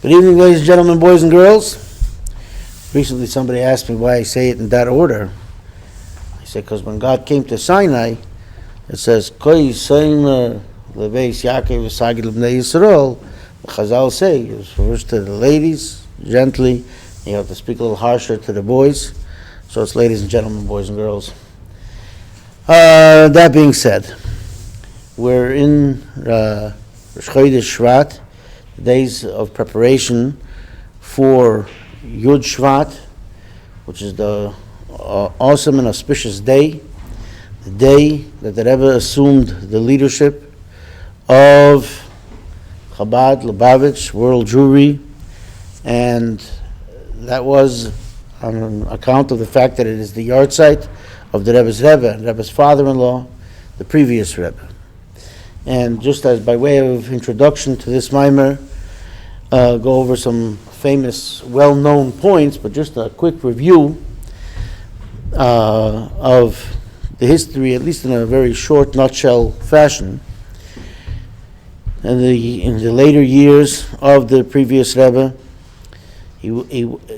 Good evening, ladies and gentlemen, boys and girls. Recently somebody asked me why I say it in that order. I said because when God came to Sinai, it says, Koi Soim Leveis Yaakov V'Sagid L'Bnei Yisrael. The Chazal say, it was first to the ladies, gently. You have to speak a little harsher to the boys. So it's ladies and gentlemen, boys and girls. That being said, we're in Rosh Chodesh Shvat, days of preparation for Yud Shvat, which is the awesome and auspicious day, the day that the Rebbe assumed the leadership of Chabad, Lubavitcher, World Jewry, and that was on account of the fact that it is the yahrzeit of the Rebbe's Rebbe and Rebbe's father-in-law, the previous Rebbe. And just as by way of introduction to this mimer, go over some famous, well-known points, but just a quick review of the history, at least in a very short nutshell fashion. In the later years of the previous Rebbe, he,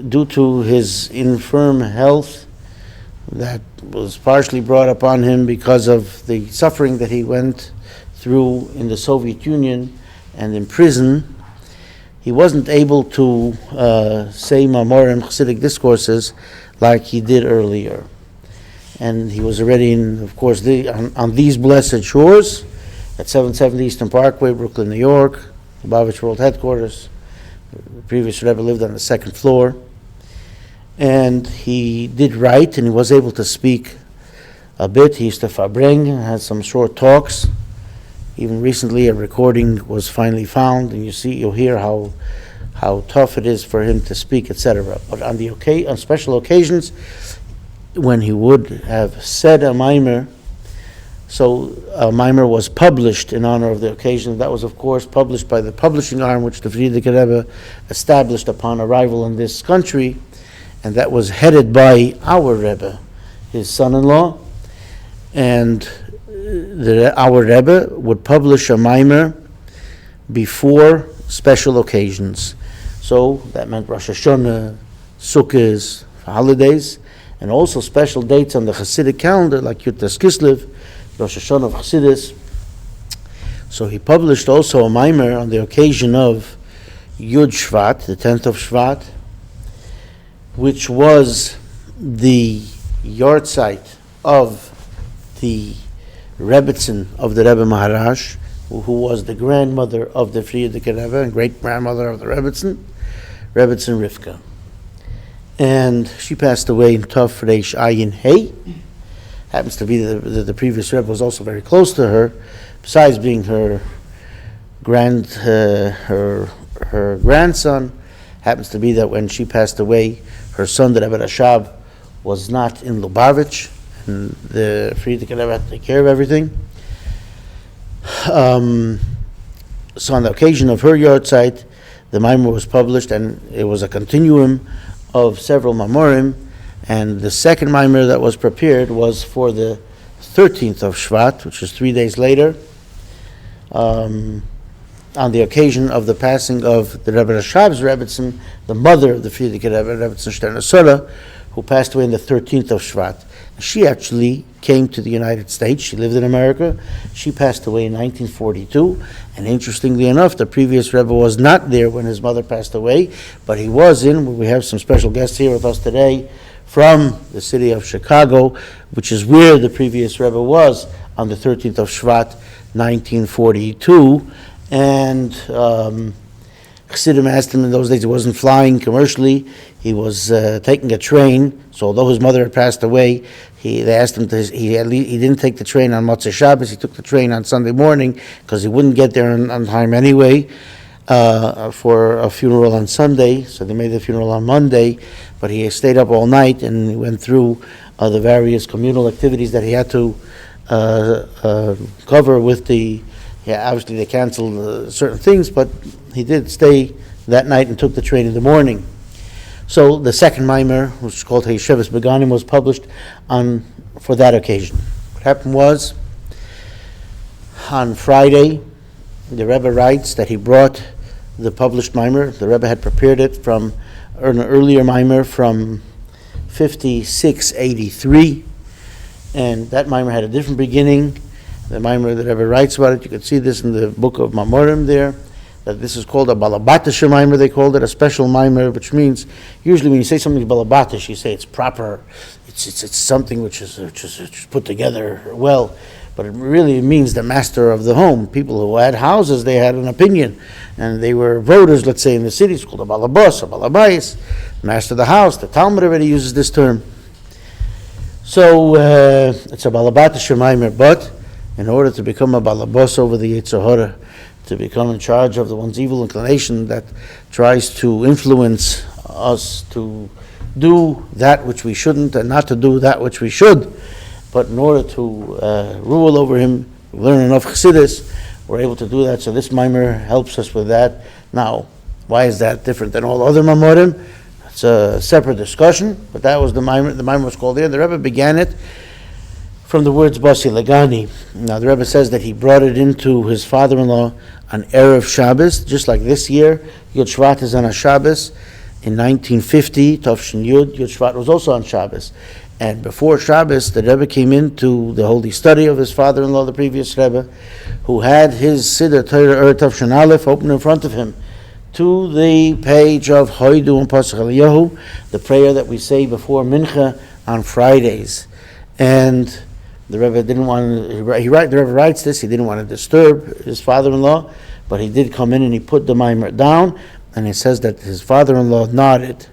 due to his infirm health that was partially brought upon him because of the suffering that he went through in the Soviet Union and in prison, he wasn't able to say Mamorim Chassidic discourses like he did earlier. And he was already in, of course, on these blessed shores at 770 Eastern Parkway, Brooklyn, New York, Lubavitcher World Headquarters. The previous Rebbe lived on the second floor. And he did write, and he was able to speak a bit. He used to fabring, had some short talks. Even recently, a recording was finally found, and you'll hear how tough it is for him to speak, etc. But on special occasions, when he would have said a mimer, so a mimer was published in honor of the occasion. That was, of course, published by the publishing arm, which the Frierdiker Rebbe established upon arrival in this country, and that was headed by our Rebbe, his son-in-law, and our Rebbe would publish a mimer before special occasions. So that meant Rosh Hashanah, Sukkot, holidays, and also special dates on the Hasidic calendar like Yud Tes Kislev, Rosh Hashanah of Chassidus. So he published also a mimer on the occasion of Yud Shvat, the 10th of Shvat, which was the yahrzeit of the Rebbetzin of the Rebbe Maharaj, who was the grandmother of the Frierdiker Rebbe and great-grandmother of the Rebbetzin Rivka. And she passed away in Tov Reish Ayin Hey. Happens to be the previous Rebbe was also very close to her, besides being her grandson. Happens to be that when she passed away, her son, the Rebbe Rashab, was not in Lubavitch, and the Frierdiker Rebbe had to take care of everything. So on the occasion of her yahrzeit, the mimer was published, and it was a continuum of several mamorim, and the second mimer that was prepared was for the 13th of Shvat, which is 3 days later, on the occasion of the passing of the Rebbe Rashab's Rebbetzin, the mother of the Frierdiker Rebbe, Rebbetzin Shterner Sora, who passed away on the 13th of Shvat. She actually came to the United States. She lived in America. She passed away in 1942. And interestingly enough, the previous Rebbe was not there when his mother passed away, but he was in. We have some special guests here with us today from the city of Chicago, which is where the previous Rebbe was on the 13th of Shvat, 1942. And Chassidim asked him in those days, he wasn't flying commercially, he was taking a train. So although his mother had passed away, they asked him he didn't take the train on Motzei Shabbos, he took the train on Sunday morning because he wouldn't get there on time anyway for a funeral on Sunday. So they made the funeral on Monday, but he stayed up all night and he went through the various communal activities that he had to cover with obviously they canceled certain things, but he did stay that night and took the train in the morning. So the second mimer, which is called Yeshivis Beganim, was published for that occasion. What happened was, on Friday, the Rebbe writes that he brought the published mimer. The Rebbe had prepared it from an earlier mimer from 5683, and that mimer had a different beginning. The mimer that Rebbe writes about it, you can see this in the book of Mamorim there, that this is called a balabatish mimer, they called it, a special mimer, which means, usually when you say something balabatish, you say it's proper, it's something which is put together well, but it really means the master of the home. People who had houses, they had an opinion, and they were voters, let's say in the city, it's called a balabos, a balabais, master of the house. The Talmud already uses this term. So it's a balabatish mimer, but in order to become a balabos over the Yetzer Hara, to become in charge of the one's evil inclination that tries to influence us to do that which we shouldn't and not to do that which we should, but in order to rule over him, learn enough chassidus, we're able to do that. So this mimer helps us with that. Now, why is that different than all other mamorim? It's a separate discussion, but that was the mimer. The mimer was called there. The Rebbe began it from the words Basi, Legani. Now the Rebbe says that he brought it into his father-in-law on Erev Shabbos, just like this year. Yud Shvat is on a Shabbos. In 1950, Tavshin Yud Shvat was also on Shabbos. And before Shabbos, the Rebbe came into the holy study of his father-in-law, the previous Rebbe, who had his Siddur Torah Tavshin Aleph open in front of him, to the page of Hoidu and Pasach Eliyahu, the prayer that we say before Mincha on Fridays. And the Rebbe didn't want to, the Rebbe writes this, he didn't want to disturb his father-in-law, but he did come in and he put the mimer down, and it says that his father-in-law nodded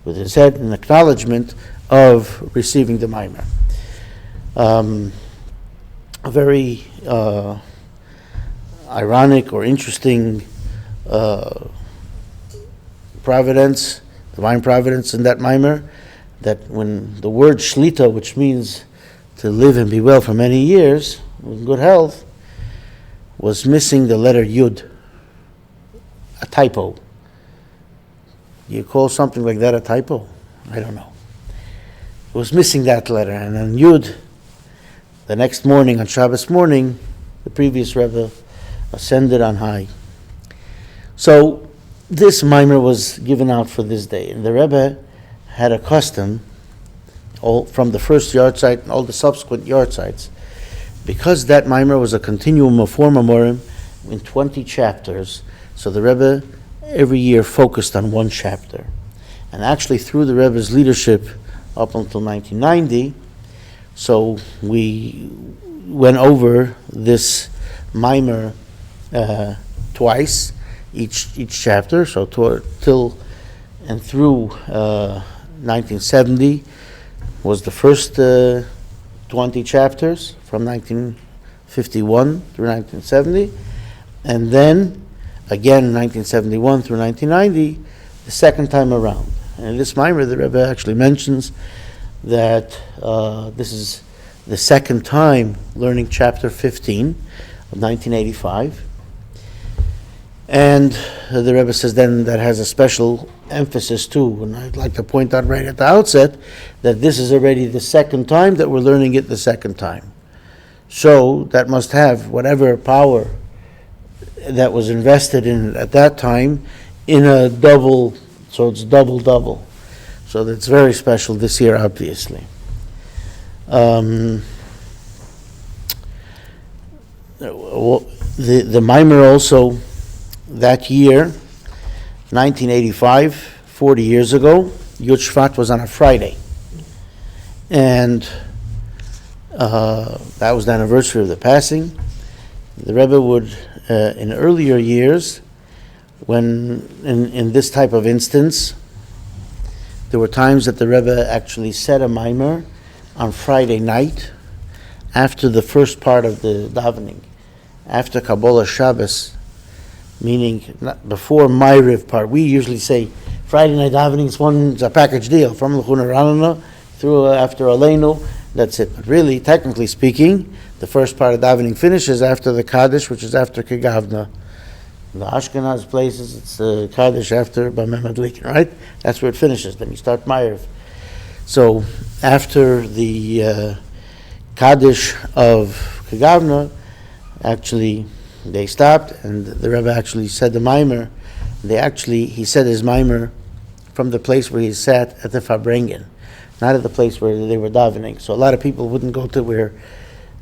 with his head in acknowledgement of receiving the mimer. A very ironic or interesting providence, divine providence in that mimer, that when the word shlita, which means to live and be well for many years with good health, was missing the letter Yud, a typo. You call something like that a typo? I don't know. It was missing that letter, and on Yud, the next morning, on Shabbos morning, the previous Rebbe ascended on high. So this mimer was given out for this day, and the Rebbe had a custom, all from the first yard site and all the subsequent yard sites, because that mimer was a continuum of 4 memorim in 20 chapters. So the Rebbe every year focused on one chapter, and actually through the Rebbe's leadership up until 1990, so we went over this mimer twice, each chapter. So till and through 1970 was the first 20 chapters from 1951 through 1970, and then again 1971 through 1990, the second time around. And in this mimer, the Rebbe actually mentions that this is the second time learning chapter 15 of 1985. And the Rebbe says then that has a special emphasis too. And I'd like to point out right at the outset that this is already the second time that we're learning it the second time. So that must have whatever power that was invested in it at that time in a double, so it's double. So that's very special this year, obviously. The mimer also, that year, 1985, 40 years ago, Yud Shvat was on a Friday. And that was the anniversary of the passing. The Rebbe would, in earlier years, when in this type of instance, there were times that the Rebbe actually said a mimer on Friday night after the first part of the davening, after Kabbalah Shabbos, meaning not before Ma'ariv part. We usually say Friday night davening is a package deal from L'chuna Ranana through after Aleinu. That's it. But really, technically speaking, the first part of davening finishes after the Kaddish, which is after Kegavna. In the Ashkenaz places, it's the Kaddish after Bameh Madlikin, right? That's where it finishes. Then you start Ma'ariv. So after the Kaddish of Kegavna, actually they stopped, and the Rebbe actually said the mimer He said his mimer from the place where he sat at the Farbrengen, not at the place where they were davening. So a lot of people wouldn't go to where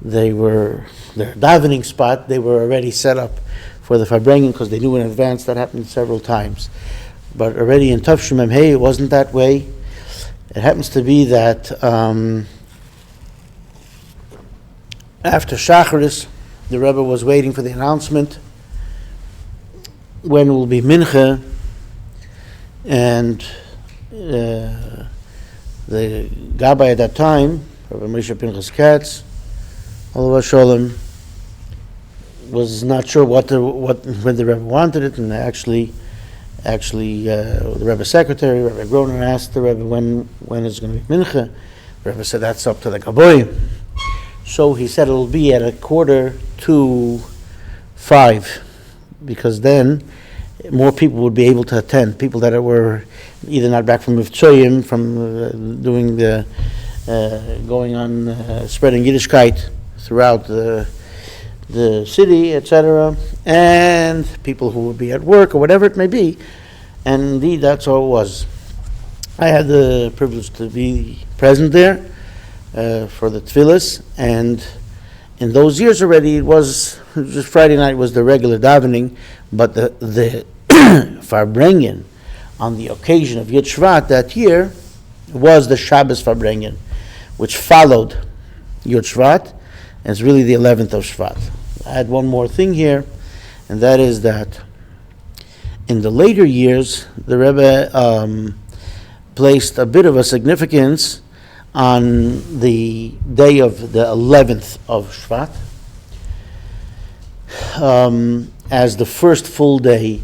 their davening spot. They were already set up for the Farbrengen because they knew in advance. That happened several times. But already in Tavshim Mem Hey, it wasn't that way. It happens to be that after Shacharis, the Rebbe was waiting for the announcement when will be Mincha, and the Gabbai at that time, Rabbi Moshe Pinchas Katz, Olav Sholem, was not sure when the Rebbe wanted it, and actually, the Rebbe's secretary, Rabbi Groner, asked the Rebbe when it's going to be Mincha. The Rebbe said that's up to the Gabbai. So he said it'll be at 4:45, because then more people would be able to attend. People that were either not back from Mivtzoyim, from doing the going on spreading Yiddishkeit throughout the city, etc., and people who would be at work or whatever it may be. And indeed, that's how it was. I had the privilege to be present there for the tefillas, and in those years already, it was just Friday night was the regular davening, but the Farbrengen on the occasion of Yud Shvat that year was the Shabbos Farbrengen, which followed Yud Shvat, and it's really the 11th of Shvat. I had one more thing here, and that is that in the later years, the Rebbe placed a bit of a significance on the day of the 11th of Shvat as the first full day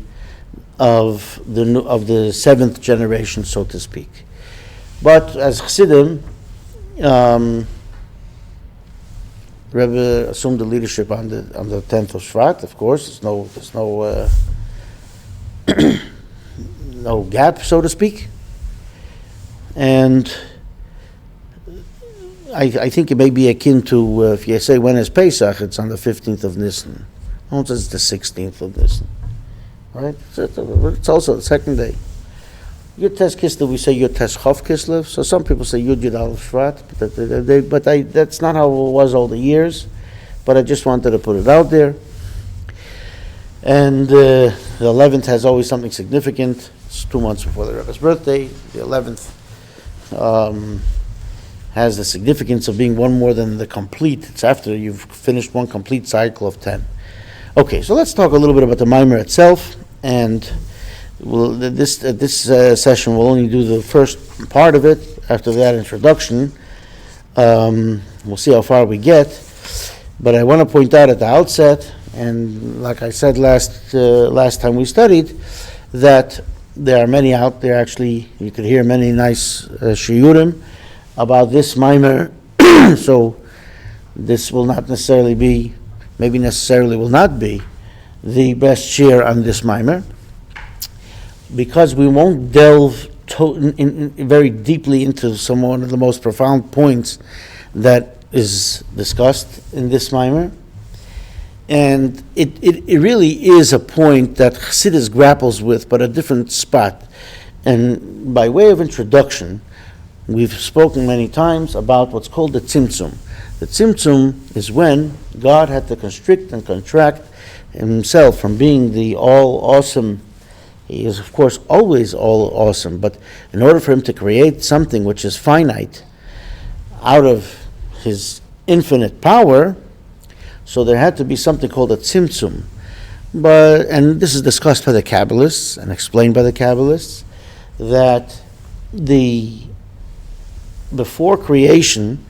of the seventh generation, so to speak. But as Chassidim, Rebbe assumed the leadership on the 10th of Shvat. Of course, there's no gap, so to speak, and I think it may be akin to if you say when is Pesach, it's on the 15th of Nisan. No one says it's the 16th of Nisan, right? It's also the second day. Yud Tes Kislev, we say Yud Tes Chof Kislev. So some people say Yud Yud Aleph Shvat, but that's not how it was all the years. But I just wanted to put it out there. And the 11th has always something significant. It's 2 months before the Rebbe's birthday. The 11th has the significance of being one more than the complete. It's after you've finished one complete cycle of 10. Okay, so let's talk a little bit about the Maimer itself. And this session will only do the first part of it. After that introduction, we'll see how far we get. But I want to point out at the outset, and like I said last time we studied, that there are many out there. Actually, you could hear many nice shiurim about this Maimer. So this will not necessarily be, maybe necessarily will not be, the best share on this Maimer, because we won't delve very deeply into one of the most profound points that is discussed in this Maimer. And it really is a point that Chassidus grapples with, but a different spot. And by way of introduction, we've spoken many times about what's called the Tzimtzum. The Tzimtzum is when God had to constrict and contract himself from being the all-awesome. He is, of course, always all-awesome, but in order for him to create something which is finite out of his infinite power, so there had to be something called a tzimtzum. And this is discussed by the Kabbalists and explained by the Kabbalists, that before creation,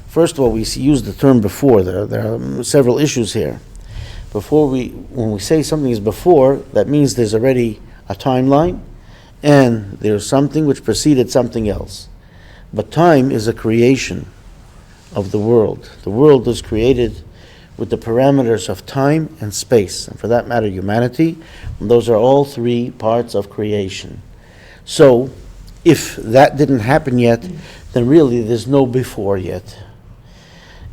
first of all, we use the term before. There are several issues here. When we say something is before, that means there's already a timeline, and there's something which preceded something else. But time is a creation of the world. The world was created with the parameters of time and space, and for that matter, humanity. And those are all three parts of creation. So, if that didn't happen yet, then really there's no before yet.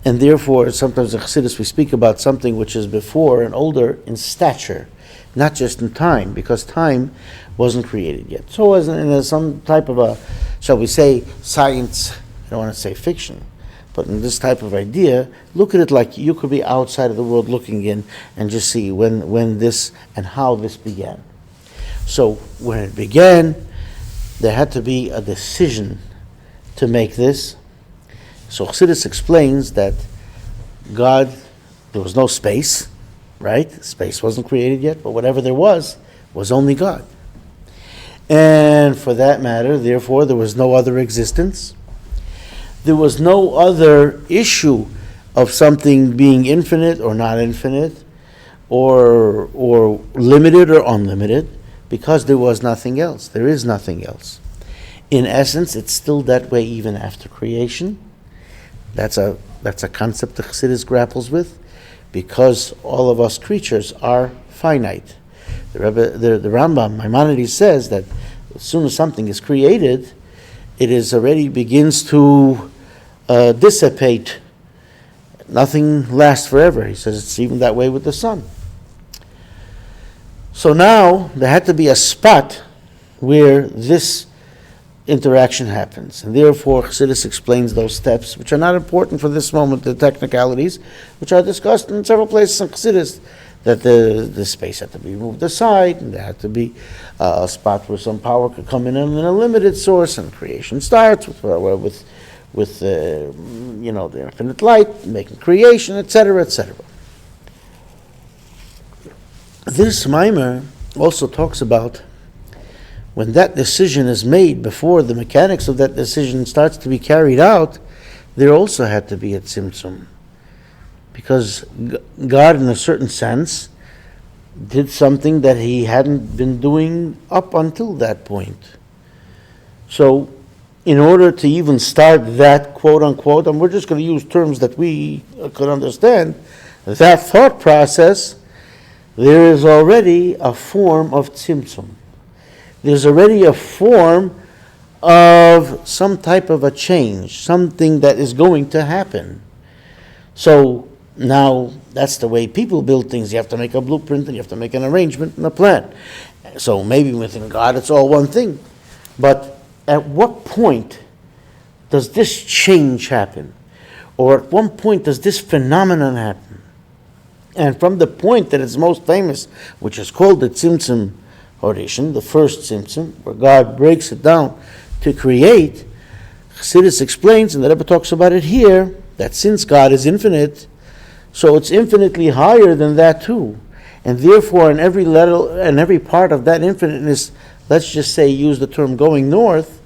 And therefore, sometimes in Chassidus we speak about something which is before and older in stature. not just in time, because time wasn't created yet. So as in some type of a, shall we say, science, I don't want to say fiction, but in this type of idea, look at it like you could be outside of the world looking in and just see when this and how this began. So when it began, there had to be a decision to make this. So Chassidus explains that God, there was no space, right? Space wasn't created yet, but whatever there was only God. And for that matter, therefore, there was no other existence. There was no other issue of something being infinite or not infinite, or limited or unlimited, because there was nothing else. There is nothing else. In essence, it's still that way even after creation. That's a concept that Chassidus grapples with, because all of us creatures are finite. The Rambam, Maimonides, says that as soon as something is created, it is already begins to dissipate. Nothing lasts forever. He says it's even that way with the sun. So now there had to be a spot where this interaction happens. And therefore, Chassidus explains those steps, which are not important for this moment, the technicalities, which are discussed in several places in Chassidus, that the space had to be moved aside, and there had to be a spot where some power could come in and a limited source, and creation starts with the infinite light, making creation, etc., etc. This mimer also talks about when that decision is made, before the mechanics of that decision starts to be carried out, there also had to be a tzimtzum. Because God, in a certain sense, did something that he hadn't been doing up until that point. So, in order to even start that quote-unquote, and we're just going to use terms that we could understand, that thought process, there is already a form of tzimtzum. There's already a form of some type of a change, something that is going to happen. So now that's the way people build things. You have to make a blueprint and you have to make an arrangement and a plan. So maybe within God it's all one thing. But at what point does this change happen? Or at what point does this phenomenon happen? And from the point that it's most famous, which is called the Tzimtzum Horishan, the first Tzimtzum, where God breaks it down to create, Chassidus explains, and the Rebbe talks about it here, that since God is infinite, so it's infinitely higher than that too. And therefore, in every letter and every part of that infiniteness, let's just say, use the term going north,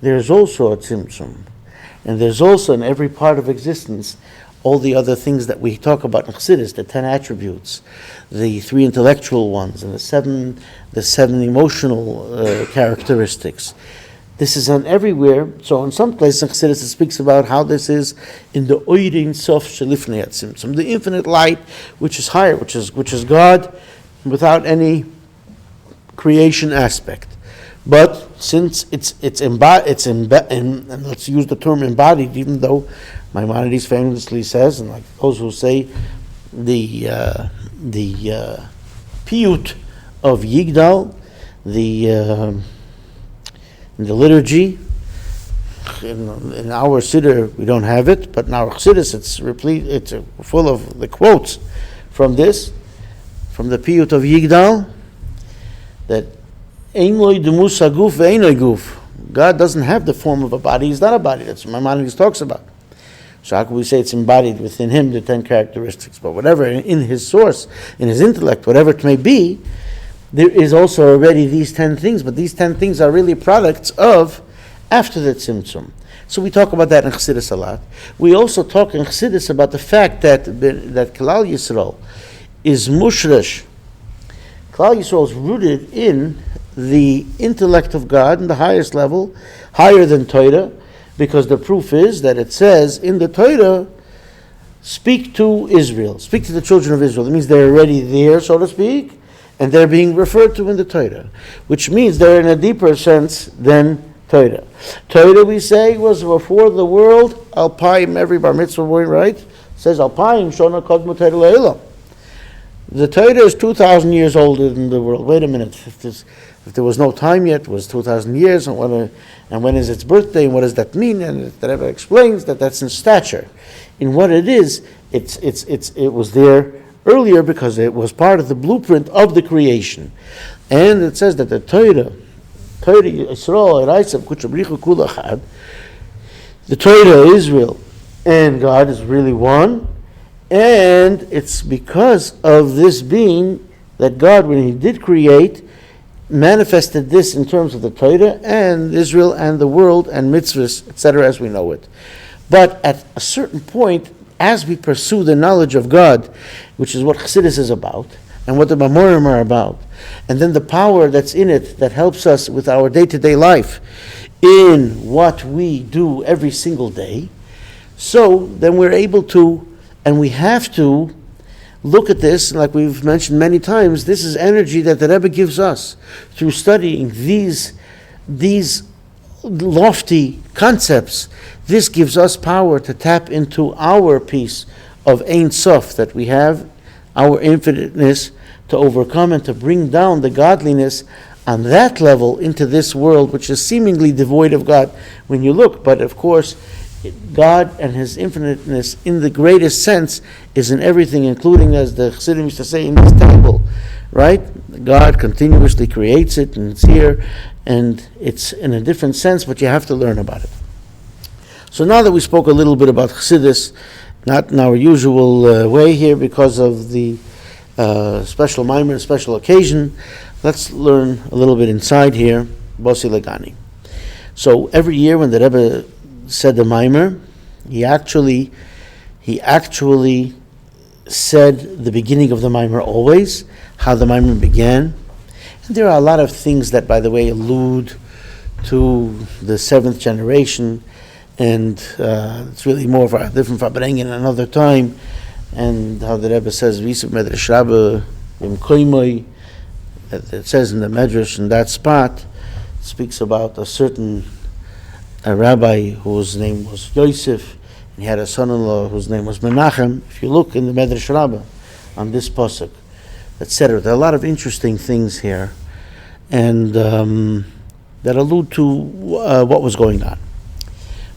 there's also a Tzimtzum. And there's also in every part of existence all the other things that we talk about in Chassidus, the 10 attributes, the 3 intellectual ones, and the seven emotional characteristics. This is on everywhere. So in some places in Chassidus it speaks about how this is in the Oirin Sof Shelifnei HaTzimtzum, the infinite light, which is higher, which is God, without any creation aspect. But since and let's use the term embodied, even though Maimonides famously says, and like those who say the piyut of Yigdal, in the liturgy, in our siddur we don't have it, but in our chassidus it's replete, it's full of the quotes from this, from the piyut of Yigdal, that Ein lo demus haguf ve'ein lo guf. God doesn't have the form of a body. He's not a body. That's what Maimonides talks about. So how can we say it's embodied within him, the 10 characteristics? But whatever, in his source, in his intellect, whatever it may be, there is also already these 10 things, but these 10 things are really products of after the Tzimtzum. So we talk about that in Chassidus a lot. We also talk in Chassidus about the fact that Klal Yisrael is mushrash. Klal Yisrael is rooted in the intellect of God in the highest level, higher than Torah, because the proof is that it says in the Torah, speak to Israel, speak to the children of Israel. It means they're already there, so to speak, and they're being referred to in the Torah, which means they're in a deeper sense than Torah. Torah, we say, was before the world, Alpayim, every bar mitzvah word, right? It says Alpayim, Shona Kodmu Torah Le'elam. The Torah is 2,000 years older than the world. Wait a minute. If there was no time yet, it was 2,000 years, and when is its birthday, and what does that mean? And the Rebbe explains that that's in stature. In what it is, it was there earlier because it was part of the blueprint of the creation. And it says that the Torah Yisrael, the Torah, Israel, and God is really one. And it's because of this being that God, when He did create, manifested this in terms of the Torah and Israel and the world and mitzvahs, etc., as we know it. But at a certain point, as we pursue the knowledge of God, which is what Chassidus is about, and what the Mamorim are about, and then the power that's in it that helps us with our day-to-day life in what we do every single day, so then we're able to, and we have to, look at this, like we've mentioned many times, this is energy that the Rebbe gives us through studying these lofty concepts. This gives us power to tap into our piece of Ein Sof that we have, our infiniteness, to overcome and to bring down the godliness on that level into this world, which is seemingly devoid of God when you look. But of course, God and His infiniteness in the greatest sense is in everything, including, as the Chassidim used to say, in this table, right? God continuously creates it, and it's here, and it's in a different sense, but you have to learn about it. So now that we spoke a little bit about Chassidus, not in our usual way here because of the special mimer, special occasion, let's learn a little bit inside here, Basi Legani. So every year when the Rebbe said the mimer, he actually said the beginning of the mimer always, how the mimer began. And there are a lot of things that, by the way, allude to the seventh generation, and it's really more of a different farbrengen another time, and how the Rebbe says, V'isiv medrash Rabbi imkoimoi, it says in the medrash in that spot, it speaks about a certain rabbi whose name was Yosef, and he had a son-in-law whose name was Menachem. If you look in the medrash Rabbi on this pasuk, etc., there are a lot of interesting things here, and that allude to what was going on.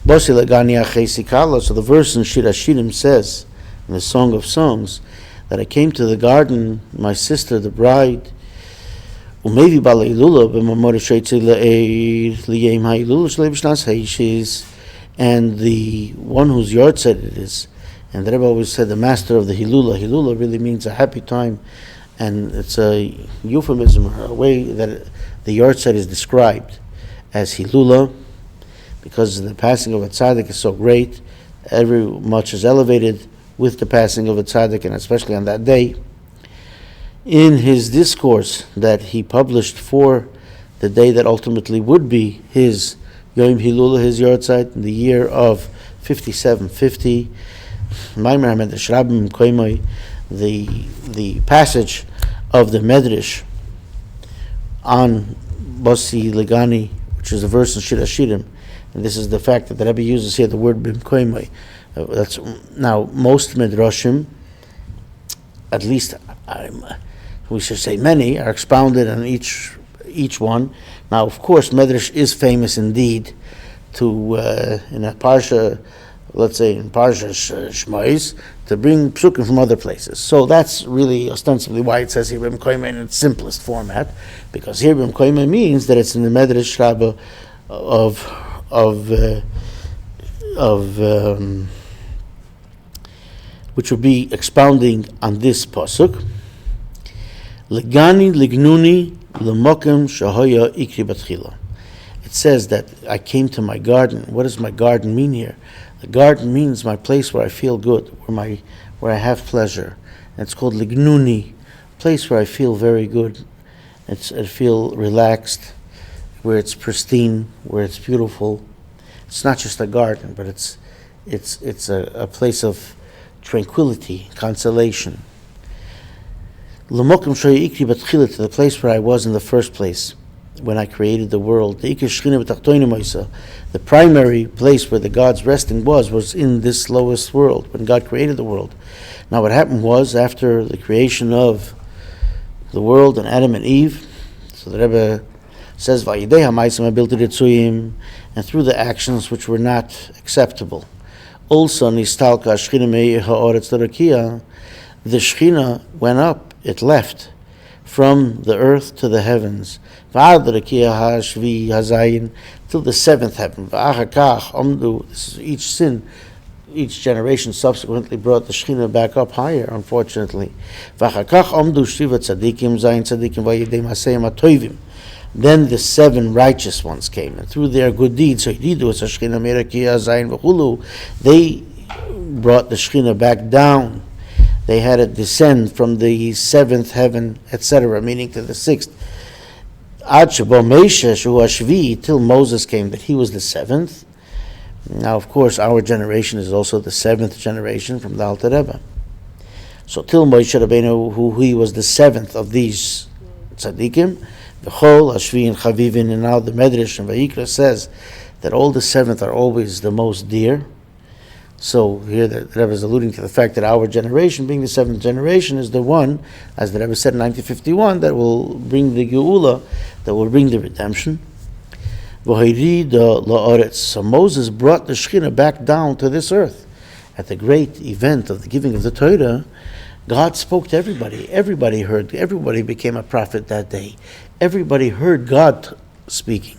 Basi Legani achei sikala. So the verse in Shir Hashirim says, in the Song of Songs, that I came to the garden, my sister, the bride, umevi balailula b'mamor sheitzi le'eir liyem ha'ilula shlei b'shnas ha'ishiz, and the one whose yard said it is, and the Rebbe always said the master of the hilula. Hilula really means a happy time, and it's a euphemism, or a way that the yard set is described as hilula, because the passing of a tzaddik is so great, every much is elevated with the passing of a tzaddik, and especially on that day. In his discourse that he published for the day that ultimately would be his Yom Hilula, his Yortzeit, in the year of 5750, the passage of the Medrash on Basi Legani, which is a verse in Shir Hashirim, and this is the fact that the Rebbe uses here the word bimkoimoi. That's now most midrashim, at least we should say many, are expounded on each one. Now, of course, medrash is famous indeed to in a parsha, let's say in parsha Shmais, to bring psukim from other places. So that's really ostensibly why it says here bimkoimoi in its simplest format, because here bimkoimoi means that it's in the medrash Rabbi which will be expounding on this pasuk. Legani lignuni lemokem shahaya ikri batchila. It says that I came to my garden. What does my garden mean here? The garden means my place where I feel good, where I have pleasure. And it's called lignuni, place where I feel very good. I feel relaxed, where it's pristine, where it's beautiful. It's not just a garden, but it's a place of tranquility, consolation. L'mokum shoy ikri batchila, to the place where I was in the first place, when I created the world. The primary place where the God's resting was in this lowest world, when God created the world. Now what happened was, after the creation of the world and Adam and Eve, so the Rebbe says, and through the actions which were not acceptable, also nistalka shchina me'ir ha'oretz l'rakia, the Shechina went up, it left from the earth to the heavens, v'ad l'rakia ha'shvi hazayin, till the seventh heaven. This is each generation subsequently brought the Shechina back up higher, unfortunately. Then the seven righteous ones came, and through their good deeds, they brought the Shechina back down. They had it descend from the seventh heaven, etc., meaning to the sixth. Till Moses came, that he was the seventh. Now, of course, our generation is also the seventh generation from the Alter Rebbe. So till Moshe Rabbeinu, who he was the seventh of these tzaddikim, V'chol, Ashvi, and Chavivin, and now the Medrash and Vayikra says that all the seventh are always the most dear. So here the Rebbe is alluding to the fact that our generation, being the seventh generation, is the one, as the Rebbe said in 1951, that will bring the Geula, that will bring the redemption. So Moses brought the Shechina back down to this earth. At the great event of the giving of the Torah, God spoke to everybody. Everybody heard. Everybody became a prophet that day. Everybody heard God speaking.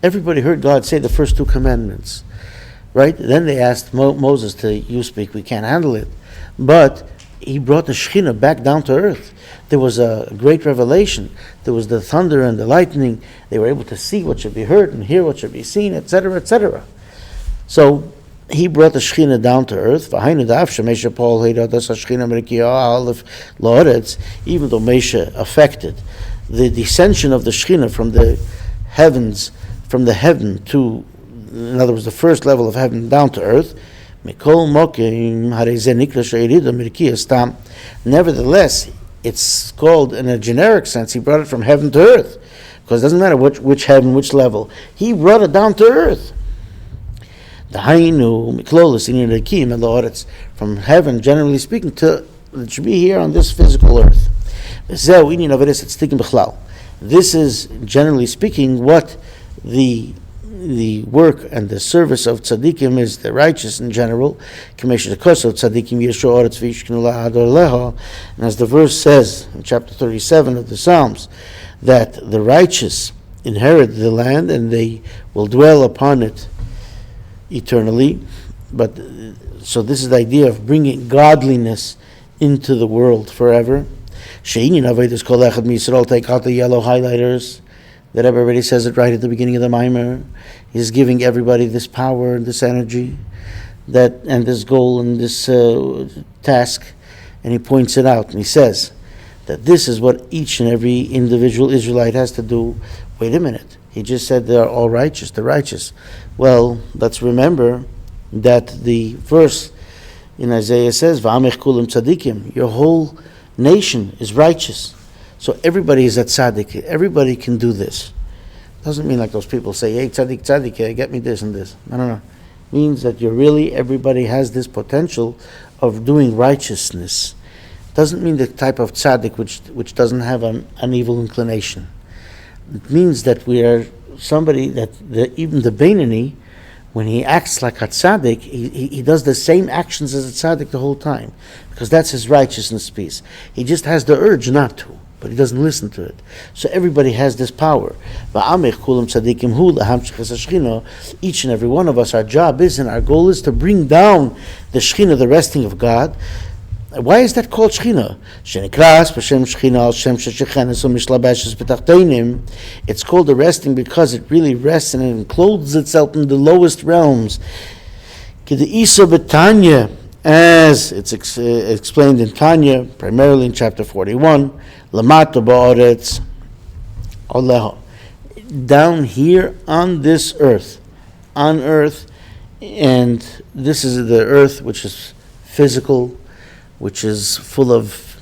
Everybody heard God say the first two commandments. Right? Then they asked Moses to, you speak, we can't handle it. But he brought the Shechina back down to earth. There was a great revelation. There was the thunder and the lightning. They were able to see what should be heard and hear what should be seen, etc., etc. So he brought the Shechina down to earth. Even though Moshe affected the descension of the Shechina from the heavens, from the heaven to, in other words, the first level of heaven down to earth. Nevertheless, it's called in a generic sense, he brought it from heaven to earth. Because it doesn't matter which heaven, which level. He brought it down to earth. From heaven, generally speaking, to it should be here on this physical earth. This is, generally speaking, what the work and the service of tzaddikim is, the righteous in general. And as the verse says in chapter 37 of the Psalms, that the righteous inherit the land and they will dwell upon it eternally. But so this is the idea of bringing godliness into the world forever. Take out the yellow highlighters. The Rebbe already says it right at the beginning of the Maimer. He's giving everybody this power and this energy, that and this goal and this task, and he points it out and he says that this is what each and every individual Israelite has to do. Wait a minute, he just said they're all righteous, the righteous. Well, let's remember that the verse in Isaiah says, "V'amech kulam tzadikim," your whole nation is righteous. So everybody is at tzaddik. Everybody can do this. Doesn't mean like those people say, "Hey, tzaddik, tzaddik, get me this and this." No. It means that everybody has this potential of doing righteousness. Doesn't mean the type of tzaddik which doesn't have an evil inclination. It means that we are somebody that even the Beinani, when he acts like a tzaddik, he does the same actions as a tzaddik the whole time, because that's his righteousness piece. He just has the urge not to, but he doesn't listen to it. So everybody has this power. Each and every one of us, our job is and our goal is to bring down the Shechina, the resting of God. Why is that called Shechina? It's called the resting because it really rests and it encloses itself in the lowest realms. As it's explained in Tanya, primarily in chapter 41, down here on this earth, and this is the earth which is physical, which is full of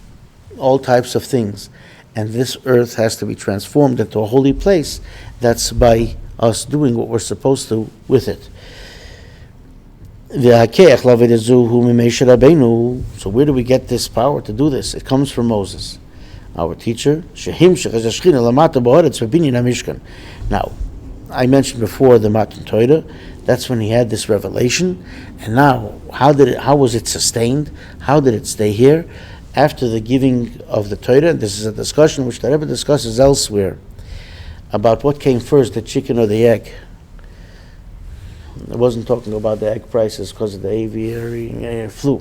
all types of things. And this earth has to be transformed into a holy place. That's by us doing what we're supposed to with it. So where do we get this power to do this? It comes from Moses, our teacher. Now, I mentioned before the Matan Torah. That's when he had this revelation. And now, how was it sustained? How did it stay here? After the giving of the Torah, this is a discussion which the Rebbe discusses elsewhere about what came first, the chicken or the egg. I wasn't talking about the egg prices because of the aviary flu.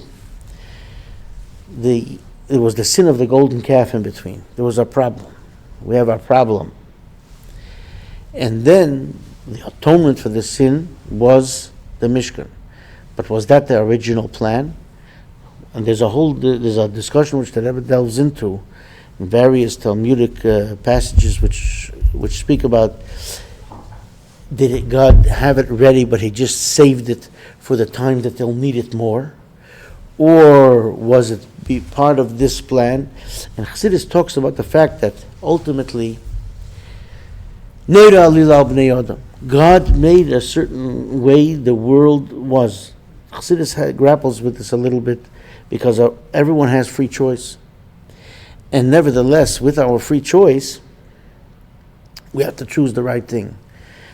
It was the sin of the golden calf in between. There was a problem. We have a problem. And then the atonement for the sin was the Mishkan. But was that the original plan? And there's a discussion which the Rebbe delves into in various Talmudic passages which speak about, did God have it ready but he just saved it for the time that they'll need it more? Or was it be part of this plan? And Chassidus talks about the fact that ultimately God made a certain way the world was. Chassidus grapples with this a little bit because everyone has free choice. And nevertheless, with our free choice, we have to choose the right thing.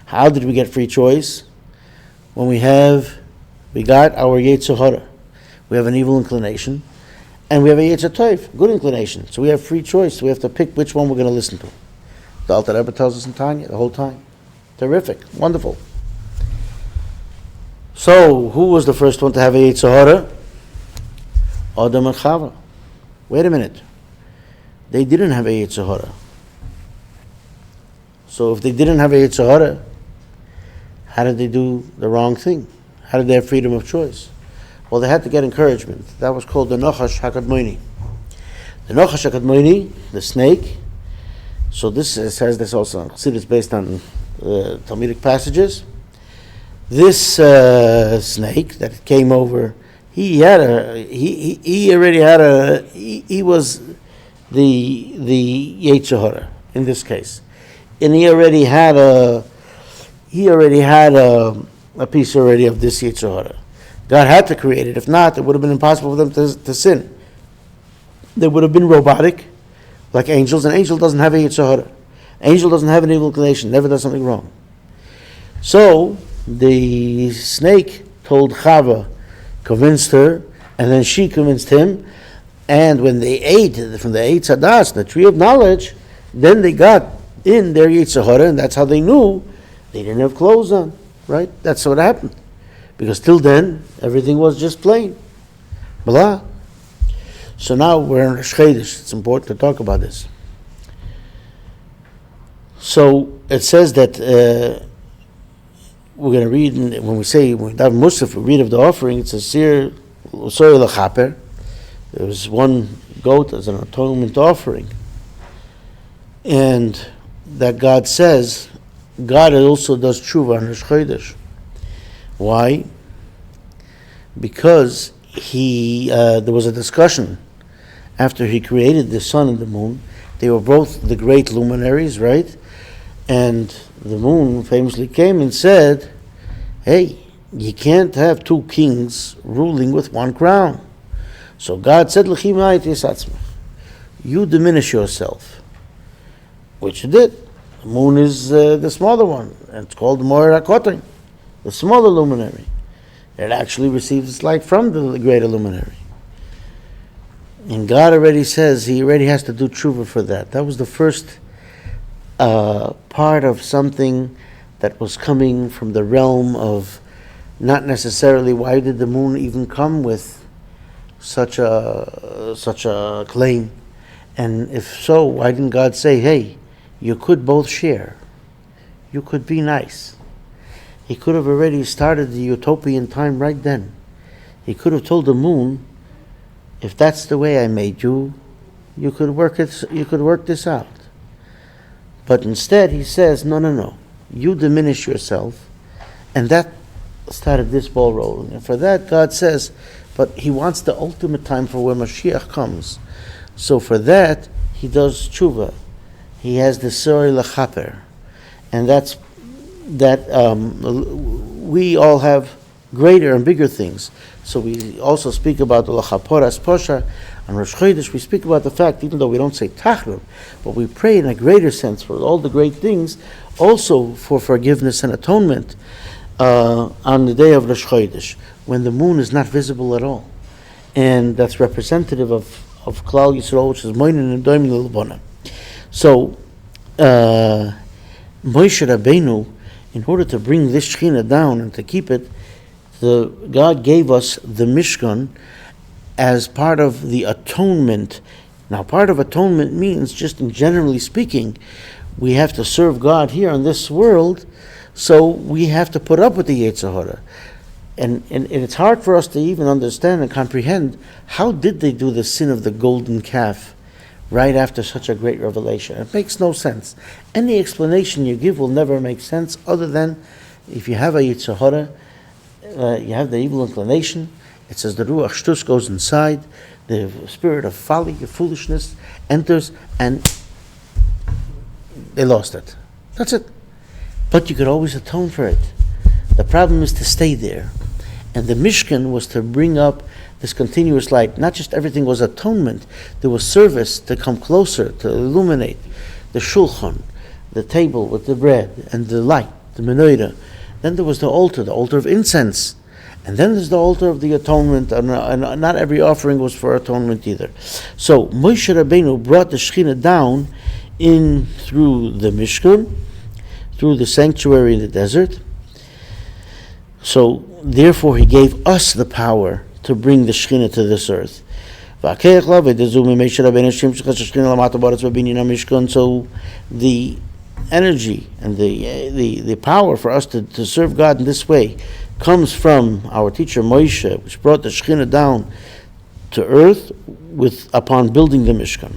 How did we get free choice? When we got our Yetzer Hara. We have an evil inclination, and we have a Yetzer Tov, good inclination. So we have free choice. We have to pick which one we're going to listen to. The Alter Rebbe tells us in Tanya the whole time. Terrific, wonderful. So, who was the first one to have a Yetzer Hara? Adam and Chava. Wait a minute. They didn't have a Yetzer Hara. So if they didn't have a Yetzer Hara, how did they do the wrong thing? How did they have freedom of choice? Well, they had to get encouragement. That was called the Nachash HaKadmoni. The Nachash HaKadmoni, the snake. So this says this also. Chassidus is based on Talmudic passages. This snake that came over, he was the Yetzer Hara in this case, and he already had a piece already of this Yetzer Hara. God had to create it. If not, it would have been impossible for them to sin. They would have been robotic, like angels. An angel doesn't have a Yetzer Hara. Angel doesn't have an evil inclination, never does something wrong. So the snake told Chava, convinced her, and then she convinced him. And when they ate from the Eitz Hadas, the tree of knowledge, then they got in their Yetzer Hara, and that's how they knew they didn't have clothes on. Right? That's what happened. Because till then, everything was just plain. Blah. So now we're in Rosh Chodesh. It's important to talk about this. So it says that we're going to read, when we have Musaf, we read of the offering, it's a Sir Usoy Lachaper. There was one goat as an atonement offering. And that God says, God also does tshuva on Rosh Chodesh. Why? Because there was a discussion after he created the sun and the moon. They were both the great luminaries, right? And the moon famously came and said, hey, you can't have two kings ruling with one crown. So God said, you diminish yourself, which you did. The moon is the smaller one, and it's called the Moira Kotin, the smaller luminary. It actually receives its light from the greater luminary. And God already says he already has to do tshuva for that. That was the first part of something that was coming from the realm of not necessarily why did the moon even come with such a claim, and if so, why didn't God say, hey, you could both share, you could be nice? He could have already started the utopian time right then. He could have told the moon, if that's the way I made you, you could work this out. But instead he says, no, you diminish yourself, and that started this ball rolling. And for that God says, but he wants the ultimate time for when Mashiach comes. So for that, he does tshuva. He has the Sori Lachaper. And that's that we all have greater and bigger things. So we also speak about the Lachaporas Posha and Rosh Chodesh. We speak about the fact, even though we don't say Tachnun, but we pray in a greater sense for all the great things, also for forgiveness and atonement on the day of Rosh Chodesh, when the moon is not visible at all. And that's representative of Klal Yisrael, which is Moinin and Doim L'Lbona. So, Moshe Rabbeinu, in order to bring this Shekhinah down and to keep it, God gave us the Mishkan as part of the atonement. Now, part of atonement means, just in generally speaking, we have to serve God here in this world, so we have to put up with the Yetzer Hara. And it's hard for us to even understand and comprehend how did they do the sin of the golden calf right after such a great revelation. It makes no sense. Any explanation you give will never make sense, other than if you have a Yetzer Hara, you have the evil inclination. It says the Ruach Shtus goes inside, the spirit of folly, of foolishness enters, and they lost it. That's it. But you could always atone for it. The problem is to stay there. And the Mishkan was to bring up this continuous light. Not just everything was atonement, there was service to come closer, to illuminate. The shulchan, the table with the bread and the light, the menorah. Then there was the altar of incense. And then there's the altar of the atonement, and not every offering was for atonement either. So Moshe Rabbeinu brought the Shekhinah down in through the Mishkan, through the sanctuary in the desert. So therefore he gave us the power to bring the Shekhinah to this earth. So the energy and the power for us to serve God in this way comes from our teacher Moshe, which brought the Shekhinah down to earth upon building the Mishkan.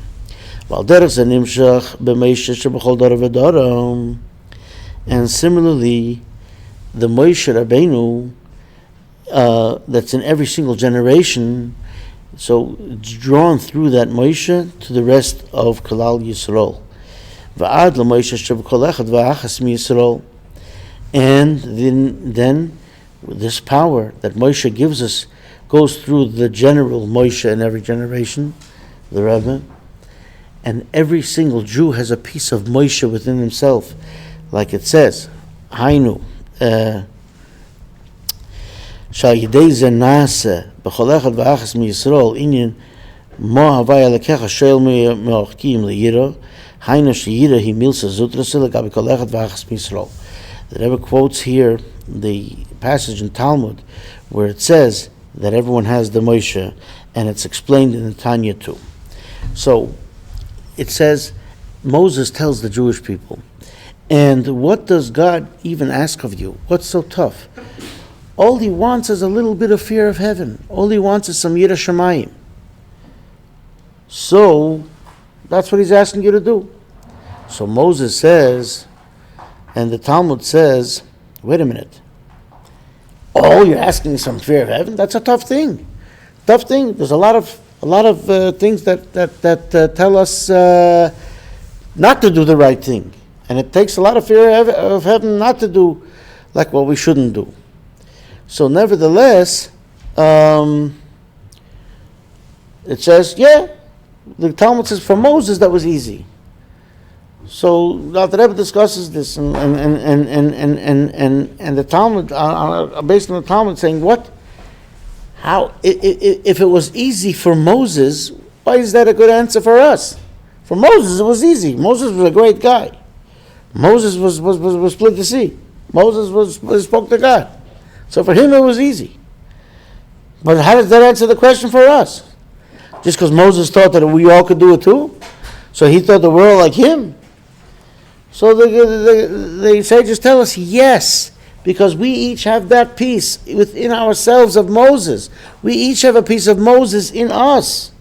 And similarly, the Moshe Rabbeinu that's in every single generation, so it's drawn through that Moshe to the rest of Klal Yisrael. And then this power that Moshe gives us goes through the general Moshe in every generation, the Rebbe, and every single Jew has a piece of Moshe within himself, like it says, Hainu, Shal Yidei Ze Nase B'chol Echad V'achas MiYisrael Inyan Mo Havai Alekecha Shoel Me'orkim Le'yiro Hainu She'yiro Hi Milsa Zutrase L'gabi Kol Echad V'achas MiYisrael. The Rebbe quotes here the passage in Talmud where it says that everyone has the Moshe, and it's explained in the Tanya too. So it says Moses tells the Jewish people, and what does God even ask of you? What's so tough? All he wants is a little bit of fear of heaven. All he wants is some Yirah Shamayim. So that's what he's asking you to do. So Moses says, and the Talmud says, wait a minute. Oh, you're asking some fear of heaven? That's a tough thing. Tough thing. There's a lot of things that tell us not to do the right thing, and it takes a lot of fear of heaven not to do like what we shouldn't do. So, nevertheless, it says, the Talmud says for Moses that was easy. So now the Rebbe discusses this, and the Talmud, based on the Talmud, saying what? How? If it was easy for Moses, why is that a good answer for us? For Moses, it was easy. Moses was a great guy. Moses was split the sea. Moses spoke to God. So for him, it was easy. But how does that answer the question for us? Just because Moses thought that we all could do it too, so he thought the world like him. So the sages tell us yes, because we each have that piece within ourselves of Moses. We each have a piece of Moses in us.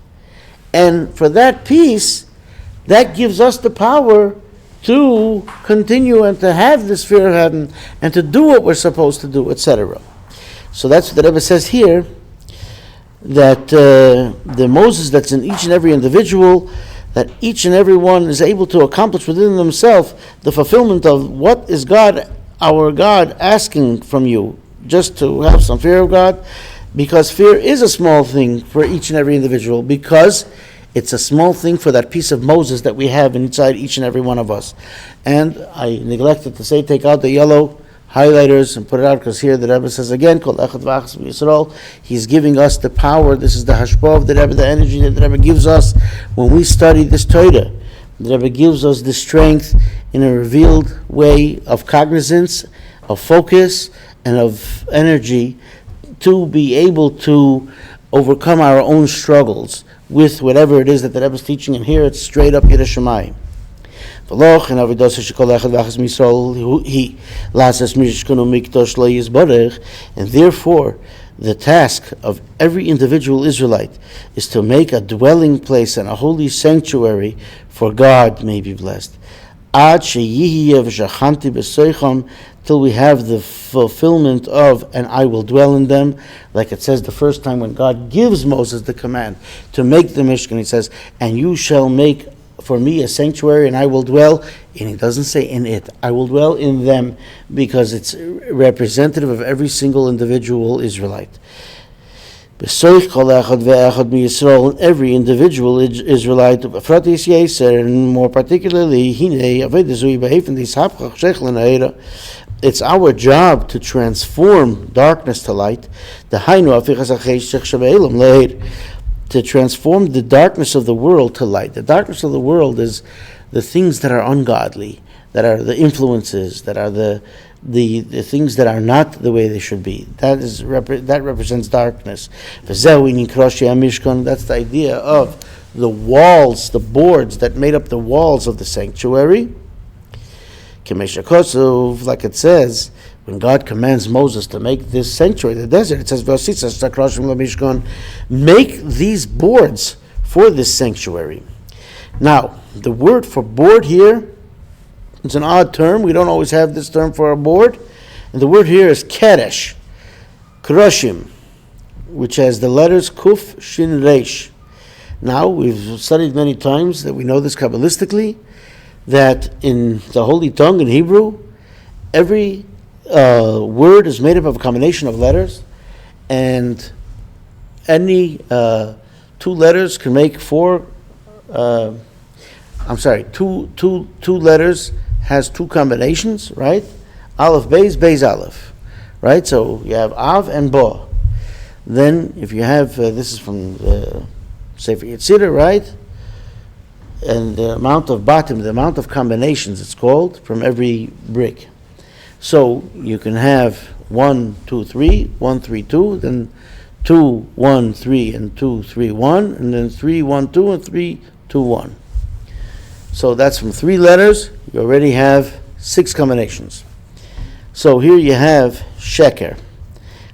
And for that piece, that gives us the power to continue and to have this fear of heaven and to do what we're supposed to do, etc. So that's what the Rebbe says here, that the Moses that's in each and every individual, that each and every one is able to accomplish within themselves the fulfillment of what is God, our God, asking from you, just to have some fear of God, because fear is a small thing for each and every individual, because it's a small thing for that piece of Moses that we have inside each and every one of us. And I neglected to say, take out the yellow highlighters and put it out, because here the Rebbe says again, Kol Echad V'Achas Yisrael, he's giving us the power. This is the hashpah of the Rebbe, the energy that the Rebbe gives us when we study this Torah. The Rebbe gives us the strength in a revealed way of cognizance, of focus, and of energy to be able to overcome our own struggles with whatever it is that the Rebbe is teaching. And here it's straight up Yiras Shamayim. And therefore, the task of every individual Israelite is to make a dwelling place and a holy sanctuary for God may be blessed. Till we have the fulfillment of, and I will dwell in them, like it says the first time when God gives Moses the command to make the Mishkan. He says, and you shall make for me a sanctuary, and I will dwell, and he doesn't say in it, I will dwell in them, because it's representative of every single individual Israelite. Every individual Israelite, and more particularly, it's our job to transform darkness to light, to transform the darkness of the world to light. The darkness of the world is the things that are ungodly, that are the influences, that are the things that are not the way they should be. That represents darkness. That's the idea of the walls, the boards that made up the walls of the sanctuary. Like it says, when God commands Moses to make this sanctuary, the desert, it says, make these boards for this sanctuary. Now, the word for board here, it's an odd term. We don't always have this term for a board. And the word here is keresh, kroshim, which has the letters kuf, shin, resh. Now, we've studied many times that we know this Kabbalistically, that in the Holy Tongue in Hebrew, every word is made up of a combination of letters, and any two letters can make four. Two letters has two combinations, right? Aleph, Beis, Aleph, right? So you have Av and Ba. Then if you have, this is from the Sefer Yetzirah, right? And the amount of bottom, the amount of combinations it's called from every brick. So you can have 1, 2, 3, 1, 3, 2, then 2, 1, 3, and 2, 3, 1, and then 3, 1, 2, and 3, 2, 1. So that's from 3 letters. You already have 6 combinations. So here you have sheker.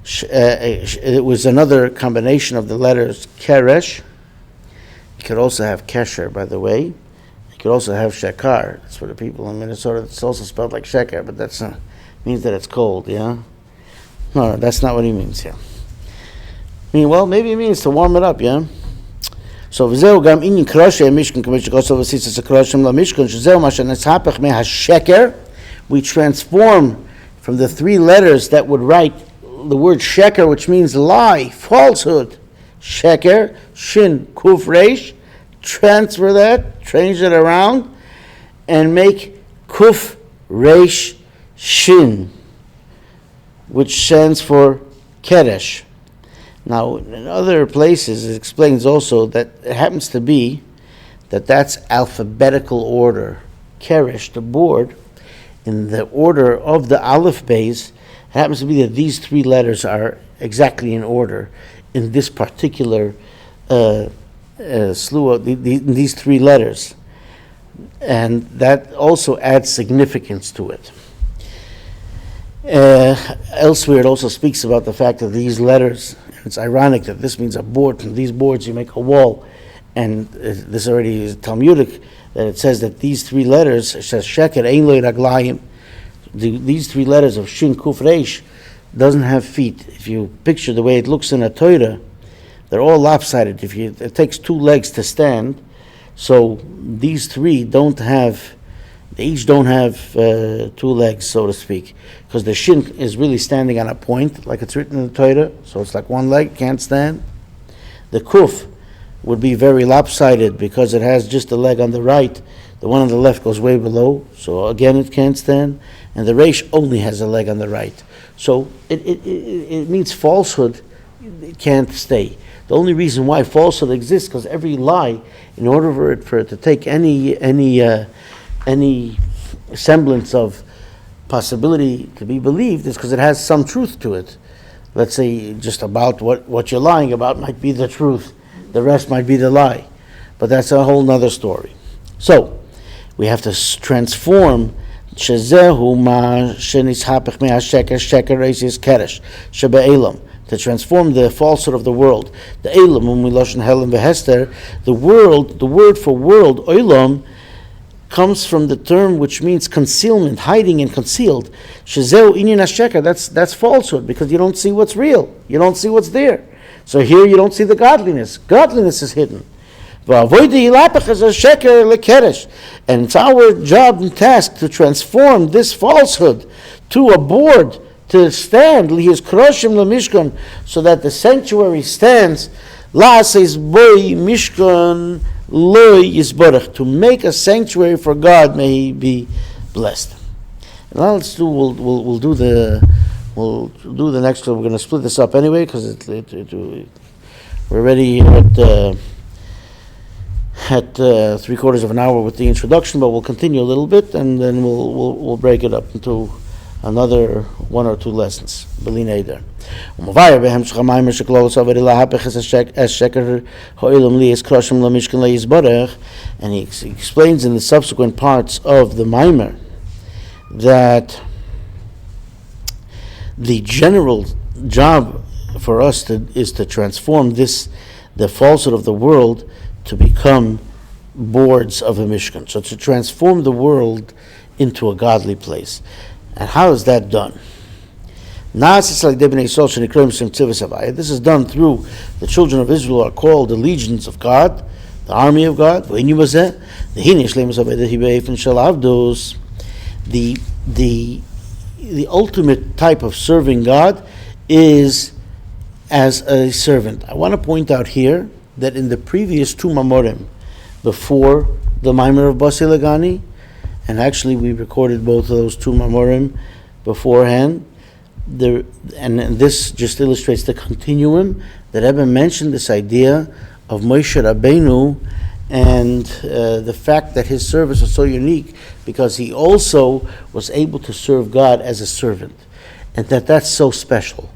It was another combination of the letters keresh. You could also have kesher, by the way. You could also have shekar. That's for the people in Minnesota. It's also spelled like sheker, but that's means that it's cold, yeah? No, that's not what he means, yeah. I mean, well, maybe it means to warm it up, yeah? So, וזהו גם עניין קרושי המשכן, כמו שכוסו וסיסס הקרושים למשכן, שזהו מה שנסהפך מהשקר. We transform from the 3 letters that would write the word sheker, which means lie, falsehood. Sheker, shin, kuf, resh. Transfer that, change it around, and make kuf, resh, shin, which stands for keresh. Now, in other places, it explains also that it happens to be that that's alphabetical order. Keresh, the board, in the order of the Aleph base, it happens to be that these 3 letters are exactly in order in this particular slew of these 3 letters. And that also adds significance to it. Elsewhere, it also speaks about the fact that these letters, it's ironic that this means a board. From these boards, you make a wall. And this already is Talmudic, that it says that these 3 letters, it says sheker, ein lo raglayim, these 3 letters of shin, kuf, resh, doesn't have feet. If you picture the way it looks in a Torah, they're all lopsided. It takes 2 legs to stand, so these 3 don't have They each don't have two legs, so to speak, because the shin is really standing on a point, like it's written in the Torah, so it's like one leg, can't stand. The kuf would be very lopsided because it has just a leg on the right. The one on the left goes way below, so again it can't stand. And the resh only has a leg on the right. So it means falsehood, it can't stay. The only reason why falsehood exists, because every lie, in order for it to take any semblance of possibility to be believed, is because it has some truth to it. Let's say just about what you're lying about might be the truth. The rest might be the lie. But that's a whole nother story. So, we have to transform shezehu ma shenishapech me'asheker sheker reisis keresh shebe'elam, to transform the falsehood of the world. The elam, when we lashon helam v'hester, the word for world, olam, comes from the term which means concealment, hiding and concealed. Shezehu inyan hasheker, that's falsehood, because you don't see what's real. You don't see what's there. So here you don't see the godliness. Godliness is hidden. And it's our job and task to transform this falsehood to a board to stand, so that the sanctuary stands, to make a sanctuary for God, may He be blessed. And now we'll do the next one. We're going to split this up anyway, because we're already at 3/4 of an hour with the introduction, but we'll continue a little bit, and then we'll break it up into another one or two lessons. And he explains in the subsequent parts of the Maimer that the general job for us is to transform the falsehood of the world, to become boards of a Mishkan. So to transform the world into a godly place. And how is that done? This is done through the children of Israel are called the legions of God, the army of God. The ultimate type of serving God is as a servant. I want to point out here that in the previous two Mamorim, before the Maimer of Basi Legani, and actually we recorded both of those two Mamorim beforehand, and this just illustrates the continuum, that Rebbe mentioned this idea of Moshe Rabbeinu and the fact that his service was so unique because he also was able to serve God as a servant, and that's so special.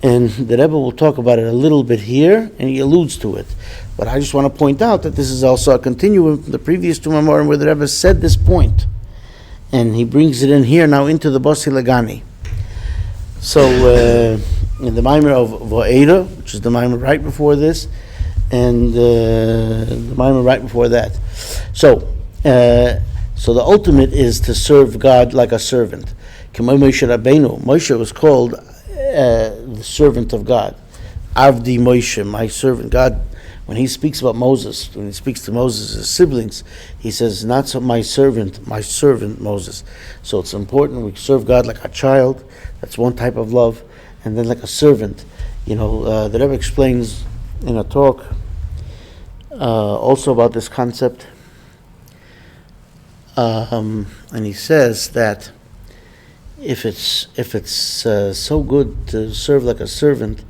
And the Rebbe will talk about it a little bit here, and he alludes to it. But I just want to point out that this is also a continuum from the previous two Mamorim where the Rebbe said this point. And he brings it in here now into the Basi Legani. So, in the Maimer of Va'eda, which is the Maimer right before this, and the Maimer right before that. So the ultimate is to serve God like a servant. Moshe was called the servant of God. Avdi Moshe, my servant. God, when he speaks about Moses, when he speaks to Moses' siblings, he says, not so my servant Moses. So it's important we serve God like a child. That's one type of love. And then like a servant. The Rebbe explains in a talk also about this concept. And he says that if it's so good to serve like a servant,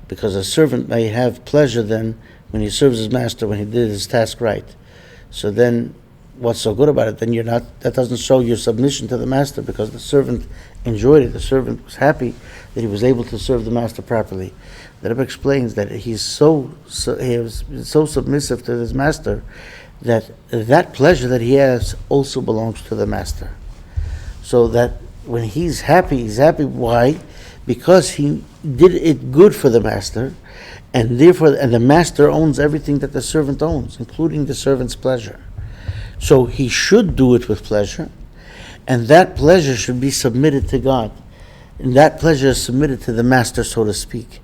because a servant may have pleasure then when he serves his master, when he did his task right. So then what's so good about it? Then that doesn't show your submission to the master, because the servant enjoyed it. The servant was happy that he was able to serve the master properly. The Rebbe explains that he was so submissive to his master that pleasure that he has also belongs to the master. So that when he's happy. Why? Because he did it good for the master, and therefore, the master owns everything that the servant owns, including the servant's pleasure. So he should do it with pleasure, and that pleasure should be submitted to God. And that pleasure is submitted to the master, so to speak,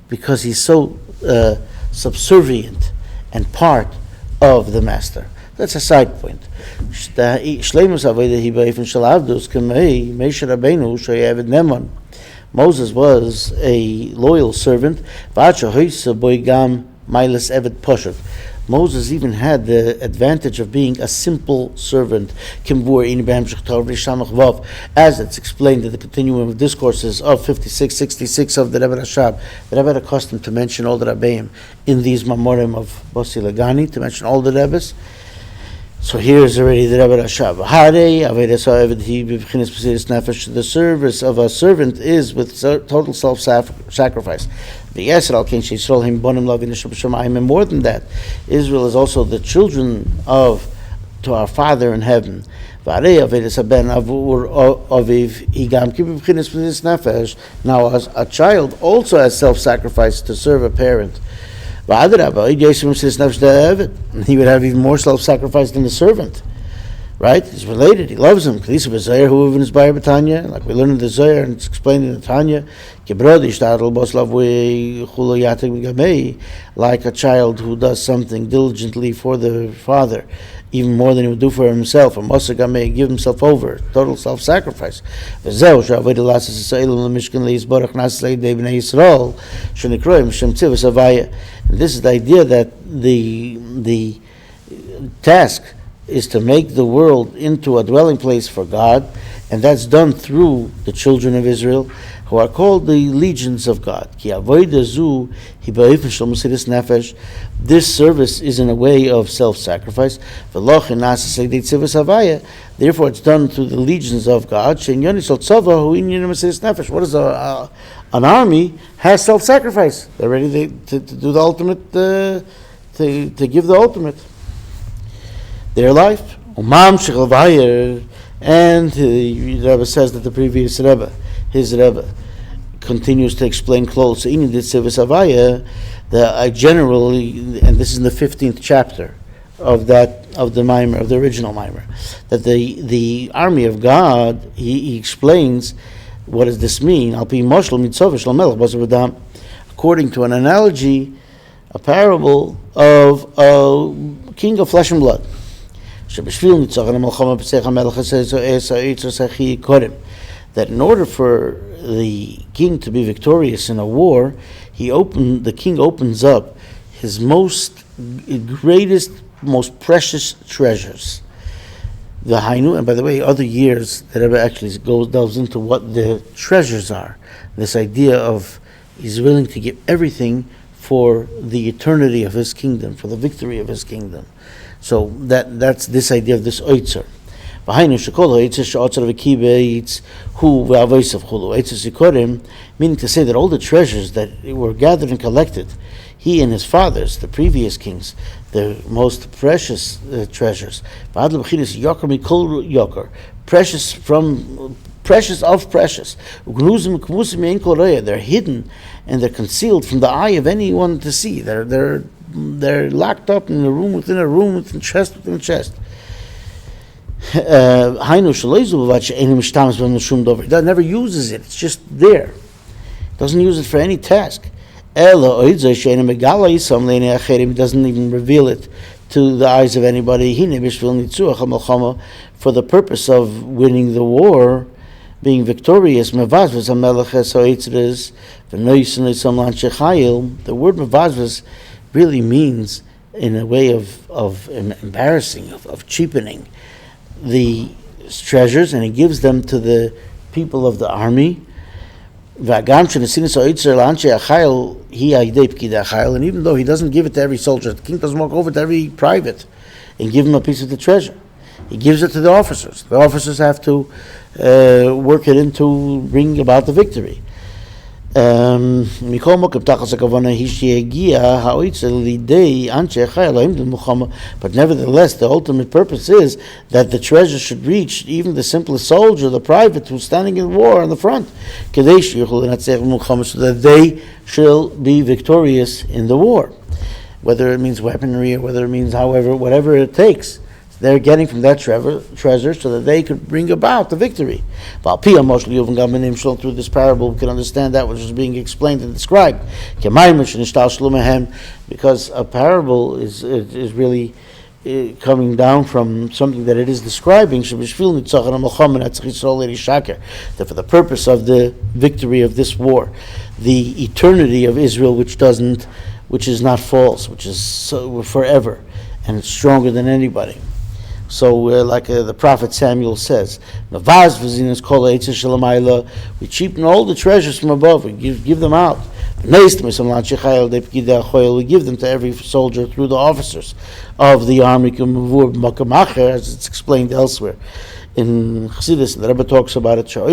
because he's so subservient and part of the master. That's a side point. Shleimus avodah hi ba'ifin shel avdus k'mei Moshe Rabbeinu she'yaved nemon. Moses was a loyal servant. V'acha hoysa boi gam mailas eved poshet. Moses even had the advantage of being a simple servant, as it's explained in the continuum of discourses of 56-66 of the Rebbe Rashab. The Rebbe had accustomed to mention all the Rabbeim in these Mamorim of Basi Legani, to mention all the Rebbes. So here is already the Rebbe Rashab. The service of a servant is with total self-sacrifice. And more than that, Israel is also the children to our Father in heaven. Now, as a child also has self-sacrifice to serve a parent. He would have even more self-sacrifice than the servant. Right? He's related. He loves him. Like we learn in the Zohar, and it's explained in the Tanya. Like a child who does something diligently for the father, even more than he would do for himself. Give himself over. Total self-sacrifice. And this is the idea that the task is to make the world into a dwelling place for God, and that's done through the children of Israel, who are called the legions of God. This service is in a way of self-sacrifice. Therefore, it's done through the legions of God. What is an army? Has self-sacrifice. They're ready to do the ultimate, to give the ultimate. Their life. And the Rebbe says that the previous Rebbe, his Rebbe, continues to explain close. Generally, and this is in the 15th chapter of the Maimer, of the original Maimer, that the army of God, he explains what does this mean. According to an analogy, a parable of a king of flesh and blood. That in order for the king to be victorious in a war, the king opens up his greatest, most precious treasures. The Hainu, and by the way, other years the Rebbe actually delves into what the treasures are. This idea of he's willing to give everything for the eternity of his kingdom, for the victory of his kingdom. So that's this idea of this oitzer. Meaning to say that all the treasures that were gathered and collected, he and his fathers, the previous kings, the most precious treasures, precious of precious. They're hidden and they're concealed from the eye of anyone to see. They're locked up in a room within a room, within chest within chest. That never uses it. It's just there. Doesn't use it for any task. He doesn't even reveal it to the eyes of anybody. For the purpose of winning the war, being victorious. The word mevazvaz really means, in a way of embarrassing, of cheapening the treasures, and he gives them to the people of the army. And even though he doesn't give it to every soldier, the king doesn't walk over to every private and give him a piece of the treasure. He gives it to the officers. The officers have to work it in to bring about the victory. But nevertheless, the ultimate purpose is that the treasure should reach even the simplest soldier, the private who's standing in war on the front, so that they shall be victorious in the war. Whether it means weaponry or whether it means whatever it takes, they're getting from that treasure so that they could bring about the victory. Through this parable, we can understand that which is being explained and described. Because a parable is really coming down from something that it is describing, that for the purpose of the victory of this war, the eternity of Israel, which is not false, which is forever, and it's stronger than anybody. So, like the prophet Samuel says, we cheapen all the treasures from above. We give them out. We give them to every soldier through the officers of the army, as it's explained elsewhere. In Chassidus, the Rebbe talks about it. Here,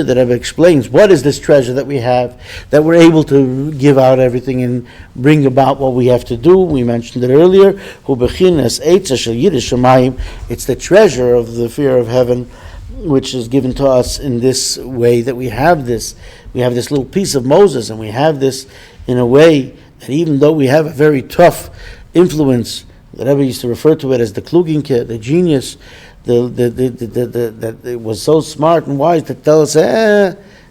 the Rebbe explains what is this treasure that we have, that we're able to give out everything and bring about what we have to do. We mentioned it earlier. It's the treasure of the fear of heaven, which is given to us in this way, that we have this little piece of Moses, and we have this in a way that even though we have a very tough influence, the Rebbe used to refer to it as the Kluginke, the genius, that it was so smart and wise to tell us,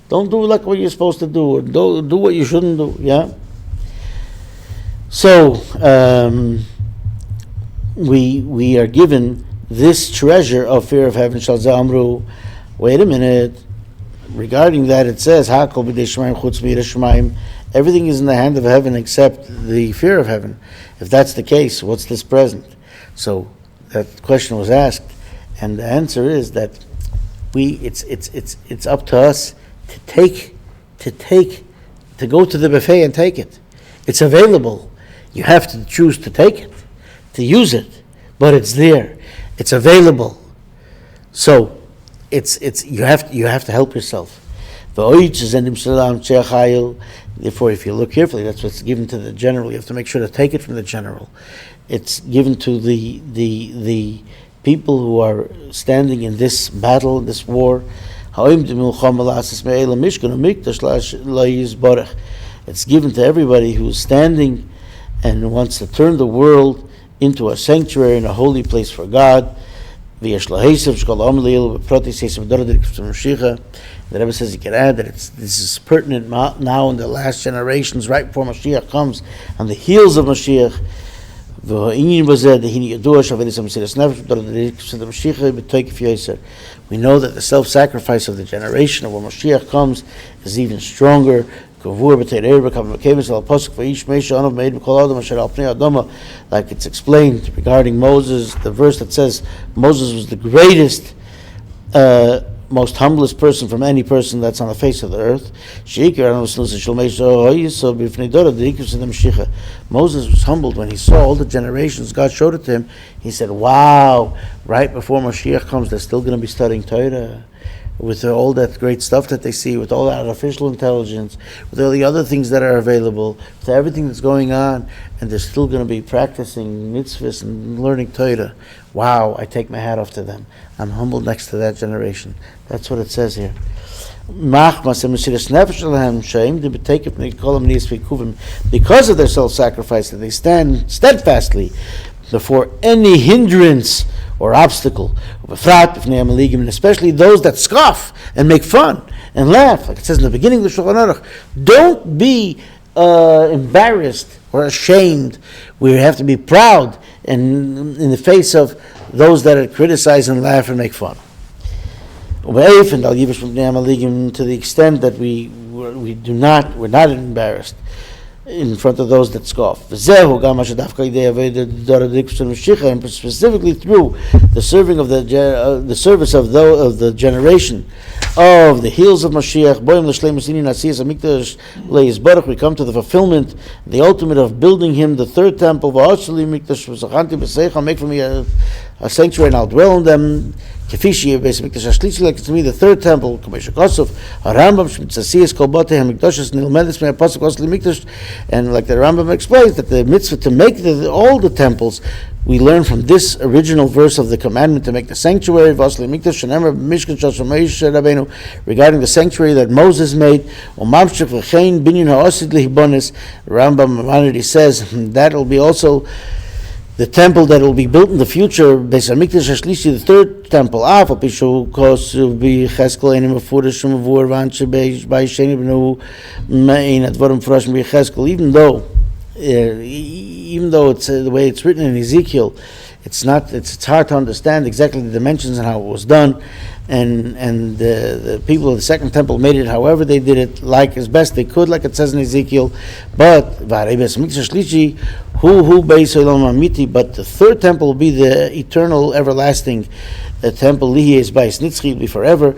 don't do like what you're supposed to do, or don't do what you shouldn't do. Yeah. So we are given this treasure of fear of heaven. Wait a minute. Regarding that, it says, everything is in the hand of heaven except the fear of heaven. If that's the case, what's this present? So that question was asked, and the answer is that it's up to us to go to the buffet and take it. It's available. You have to choose to take it, to use it, but it's there. It's available. So you have to help yourself. Therefore, if you look carefully, that's what's given to the general. You have to make sure to take it from the general. It's given to the people who are standing in this battle, this war. It's given to everybody who is standing and wants to turn the world into a sanctuary and a holy place for God. The Rebbe says you can add that this is pertinent now in the last generations, right before Mashiach comes, on the heels of Mashiach. We know that the self-sacrifice of the generation of when Mashiach comes is even stronger. Like it's explained regarding Moses, the verse that says Moses was the greatest, most humblest person from any person that's on the face of the earth. Moses was humbled when he saw all the generations. God showed it to him. He said, wow, right before Mashiach comes, they're still going to be studying Torah. With all that great stuff that they see, with all that artificial intelligence, with all the other things that are available, with everything that's going on, and they're still going to be practicing mitzvahs and learning Torah. Wow, I take my hat off to them. I'm humbled next to that generation. That's what it says here. Because of their self-sacrifice, that they stand steadfastly before any hindrance or obstacle, and especially those that scoff and make fun and laugh, like it says in the beginning of the Shulchan Aruch. Don't be embarrassed or ashamed. We have to be proud and in the face of those that criticize and laugh and make fun. To the extent that we're not embarrassed in front of those that scoff. And specifically through the service of the generation of the heels of Mashiach, we come to the fulfillment, the ultimate of building him, the third temple. Make for me a sanctuary, and I'll dwell in them. Like it's to me the third temple, and like the Rambam explains that the mitzvah to make all the temples, we learn from this original verse of the commandment to make the sanctuary regarding the sanctuary that Moses made. Rambam says that will be also the temple that will be built in the future, the third temple, even though even though it's the way it's written in Ezekiel, it's hard to understand exactly the dimensions and how it was done. And the people of the second temple made it however they did it, like as best they could, like it says in Ezekiel. But but the third temple will be the eternal, everlasting temple. Will be forever.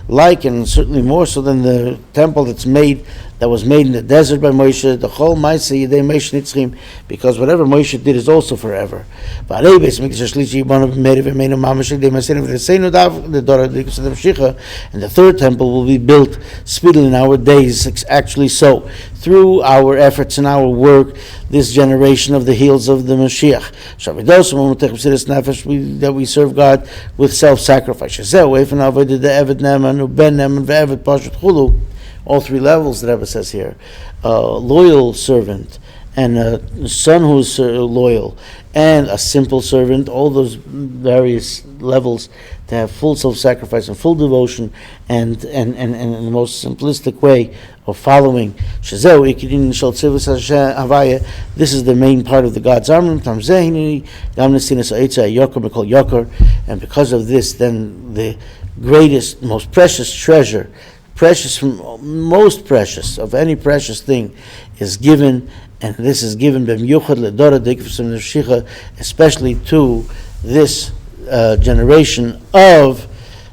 Like, and certainly more so than the temple that was made in the desert by Moshe, the whole Ma'aseh Yedei Moshe Nitzchim, because whatever Moshe did is also forever. And the third temple will be built speedily in our days, actually so. Through our efforts and our work, this generation of the heels of the Mashiach. That we serve God with self-sacrifice. All three levels that Rebbe says here. Loyal servant, and a son who's loyal, and a simple servant, all those various levels to have full self-sacrifice and full devotion, and the most simplistic way of following. This is the main part of the God's armament. And because of this, then the greatest, most precious treasure, most precious of any precious thing, is given, and this is given especially to this generation of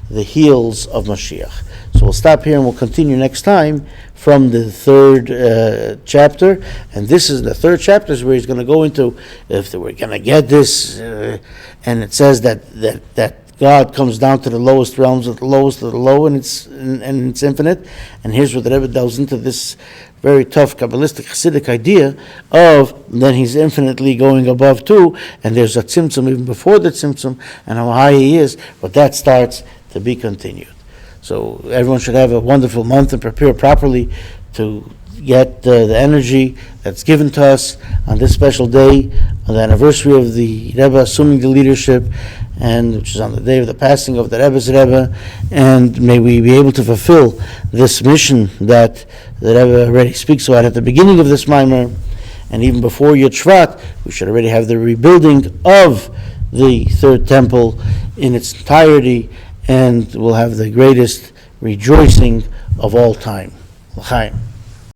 the heels of Mashiach. So we'll stop here and we'll continue next time from the third chapter. And this is the third chapter is where he's going to go into, if we're going to get this, and it says that God comes down to the lowest realms of the lowest of the low, and it's infinite. And here's where the Rebbe delves into this very tough Kabbalistic Hasidic idea of then he's infinitely going above too, and there's a tzimtzum even before the tzimtzum, and how high he is, but that starts to be continued. So everyone should have a wonderful month and prepare properly to get the energy that's given to us on this special day, on the anniversary of the Rebbe assuming the leadership, and which is on the day of the passing of the Rebbe's Rebbe, and may we be able to fulfill this mission that the Rebbe already speaks about at the beginning of this mimer, and even before Yud Shvat, we should already have the rebuilding of the third temple in its entirety, and we'll have the greatest rejoicing of all time. L'chaim.